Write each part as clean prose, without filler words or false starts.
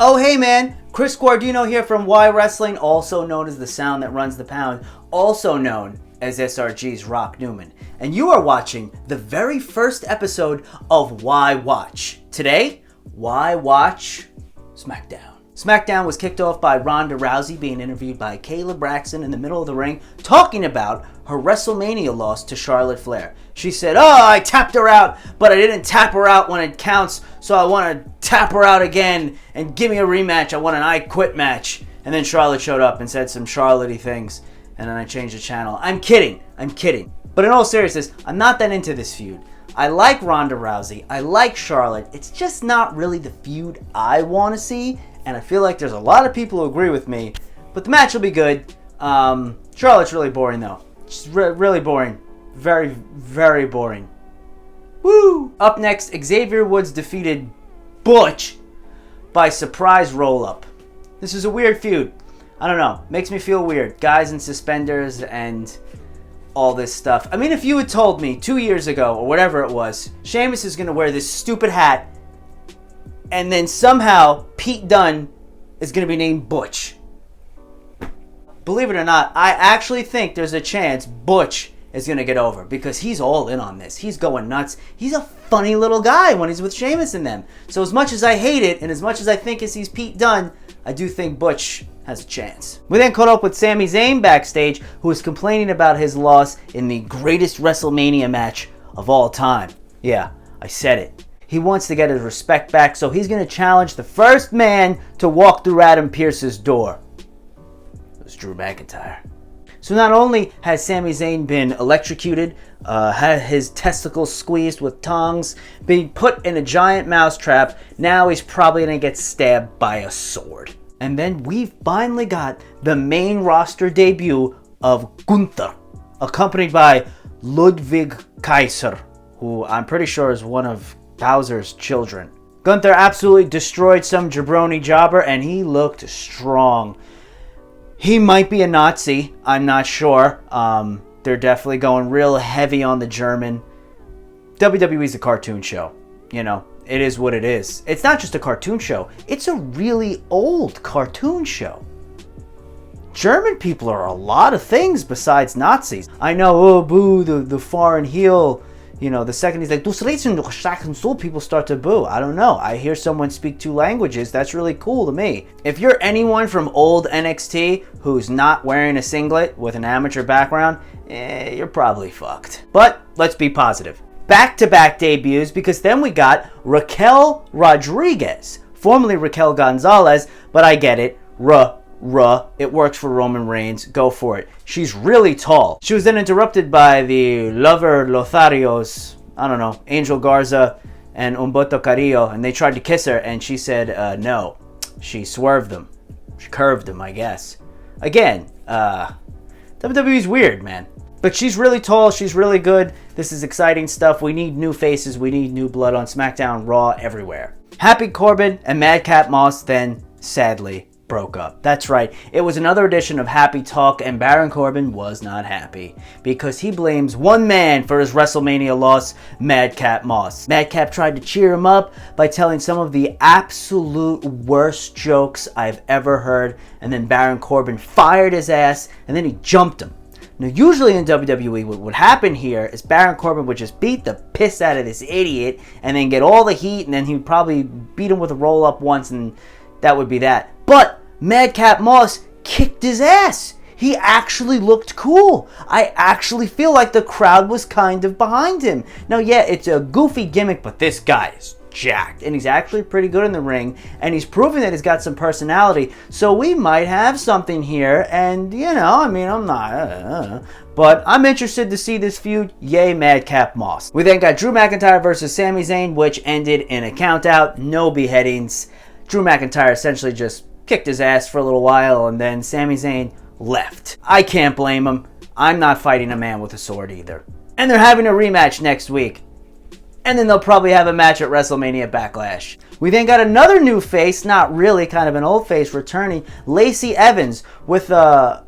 Oh hey man, Chris Guardino here from Why Wrestling, also known as the sound that runs the pound, also known as SRG's Rock Newman. And you are watching the very first episode of Why Watch. Today, Why Watch Smackdown. Smackdown was kicked off by Ronda Rousey being interviewed by Kayla Braxton in the middle of the ring, talking about her WrestleMania loss to Charlotte Flair. She said, I tapped her out, but I didn't tap her out when it counts, so I want to tap her out again and give me a rematch. I want an I Quit match. And then Charlotte showed up and said some Charlotte-y things, and then I changed the channel. I'm kidding. But in all seriousness, I'm not that into this feud. I like Ronda Rousey. I like Charlotte. It's just not really the feud I want to see, and I feel like there's a lot of people who agree with me, but the match will be good. Charlotte's really boring, though. She's really boring. Very, very boring. Woo! Up next, Xavier Woods defeated Butch by surprise roll-up. This is a weird feud. I don't know. Makes me feel weird. Guys in suspenders and all this stuff. I mean, if you had told me 2 years ago, or whatever it was, Sheamus is going to wear this stupid hat, and then somehow Pete Dunne is going to be named Butch. Believe it or not, I actually think there's a chance Butch is going to get over, because he's all in on this. He's going nuts. He's a funny little guy when he's with Sheamus and them. So as much as I hate it, and as much as I think he's Pete Dunne, I do think Butch has a chance. We then caught up with Sami Zayn backstage, who was complaining about his loss in the greatest WrestleMania match of all time. Yeah, I said it. He wants to get his respect back, so he's going to challenge the first man to walk through Adam Pearce's door. It was Drew McIntyre. So not only has Sami Zayn been electrocuted, had his testicles squeezed with tongs, being put in a giant mousetrap, now he's probably going to get stabbed by a sword. And then we've finally got the main roster debut of Gunther, accompanied by Ludwig Kaiser, who I'm pretty sure is one of Bowser's children. Gunther absolutely destroyed some jabroni jobber, and he looked strong. He might be a Nazi, I'm not sure. They're definitely going real heavy on the German. WWE's a cartoon show, you know. It is what it is. It's not just a cartoon show. It's a really old cartoon show. German people are a lot of things besides Nazis. I know, oh boo, the foreign heel. You know, the second he's like, "Du sprechen doch starken so," people start to boo. I don't know. I hear someone speak two languages. That's really cool to me. If you're anyone from old NXT who's not wearing a singlet with an amateur background, you're probably fucked. But let's be positive. Back-to-back debuts, because then we got Raquel Rodriguez, formerly Raquel Gonzalez, but I get it. It works for Roman Reigns. Go for it. She's really tall. She was then interrupted by the lover Lotharios, I don't know, Angel Garza and Humberto Carrillo, and they tried to kiss her, and she said no. She swerved them. She curved them, I guess. Again, WWE's weird, man. But she's really tall. She's really good. This is exciting stuff. We need new faces. We need new blood on SmackDown, Raw, everywhere. Happy Corbin and Madcap Moss then, sadly, broke up. That's right. It was another edition of Happy Talk, and Baron Corbin was not happy because he blames one man for his WrestleMania loss, Madcap Moss. Madcap tried to cheer him up by telling some of the absolute worst jokes I've ever heard, and then Baron Corbin fired his ass, and then he jumped him. Now, usually in WWE, what would happen here is Baron Corbin would just beat the piss out of this idiot and then get all the heat, and then he would probably beat him with a roll-up once, and that would be that. But Madcap Moss kicked his ass. He actually looked cool. I actually feel like the crowd was kind of behind him. Now, yeah, it's a goofy gimmick, but this guy is jacked, and he's actually pretty good in the ring, and he's proving that he's got some personality, so we might have something here. And you know, I mean, I'm not but I'm interested to see this feud. Yay, Madcap Moss. We then got Drew McIntyre versus Sami Zayn, which ended in a count out, no beheadings. Drew McIntyre essentially just kicked his ass for a little while, and then Sami Zayn left. I can't blame him. I'm not fighting a man with a sword either. And they're having a rematch next week. And then they'll probably have a match at WrestleMania Backlash. We then got another new face, not really, kind of an old face returning, Lacey Evans, with a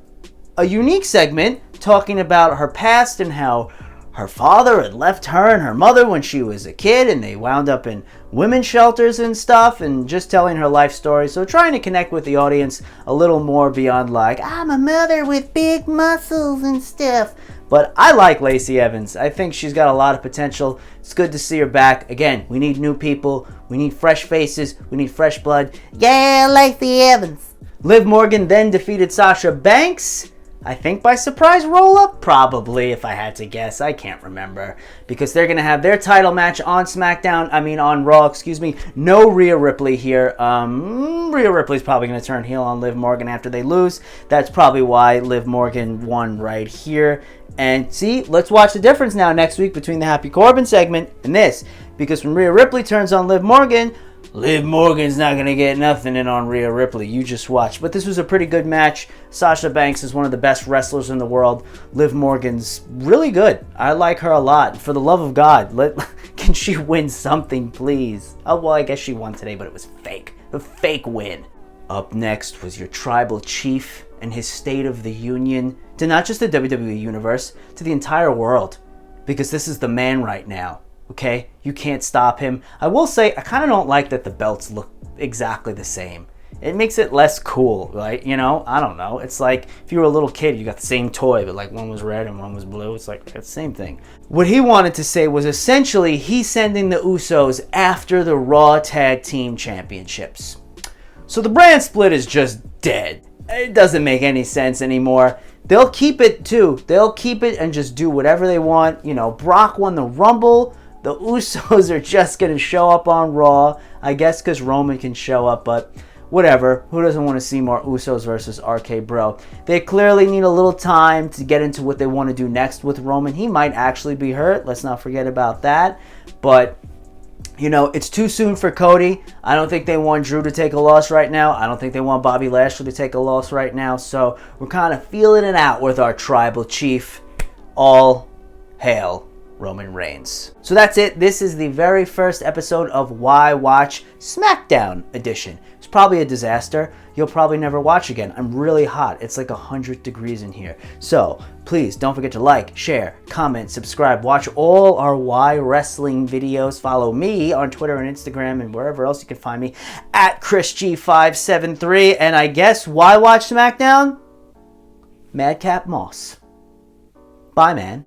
unique segment talking about her past and how her father had left her and her mother when she was a kid, and they wound up in women's shelters and stuff, and just telling her life story. So trying to connect with the audience a little more beyond like, I'm a mother with big muscles and stuff. But I like Lacey Evans. I think she's got a lot of potential. It's good to see her back. Again, we need new people. We need fresh faces. We need fresh blood. Yeah, Lacey Evans. Liv Morgan then defeated Sasha Banks. I think by surprise roll-up? Probably, if I had to guess. I can't remember. Because they're going to have their title match on on Raw, No Rhea Ripley here. Rhea Ripley's probably going to turn heel on Liv Morgan after they lose. That's probably why Liv Morgan won right here. And see, let's watch the difference now next week between the Happy Corbin segment and this. Because when Rhea Ripley turns on Liv Morgan's not going to get nothing in on Rhea Ripley. You just watch. But this was a pretty good match. Sasha Banks is one of the best wrestlers in the world. Liv Morgan's really good. I like her a lot. For the love of God, can she win something, please? Oh, well, I guess she won today, but it was fake. A fake win. Up next was your Tribal Chief and his State of the Union to not just the WWE Universe, to the entire world. Because this is the man right now. Okay? You can't stop him. I will say, I kind of don't like that the belts look exactly the same. It makes it less cool, right? You know? I don't know. It's like if you were a little kid, you got the same toy, but like one was red and one was blue. It's like it's the same thing. What he wanted to say was essentially he's sending the Usos after the Raw Tag Team Championships. So the brand split is just dead. It doesn't make any sense anymore. They'll keep it too. They'll keep it and just do whatever they want. You know, Brock won the Rumble. The Usos are just going to show up on Raw. I guess because Roman can show up, but whatever. Who doesn't want to see more Usos versus RK Bro? They clearly need a little time to get into what they want to do next with Roman. He might actually be hurt. Let's not forget about that. But, you know, it's too soon for Cody. I don't think they want Drew to take a loss right now. I don't think they want Bobby Lashley to take a loss right now. So we're kind of feeling it out with our Tribal Chief. All hail Roman Reigns. So that's it. This is the very first episode of Why Watch Smackdown edition. It's probably a disaster. You'll probably never watch again. I'm really hot. It's like 100 degrees in here. So please don't forget to like, share, comment, subscribe. Watch all our Why Wrestling videos. Follow me on Twitter and Instagram and wherever else you can find me at ChrisG573. And I guess Why Watch Smackdown? Madcap Moss. Bye, man.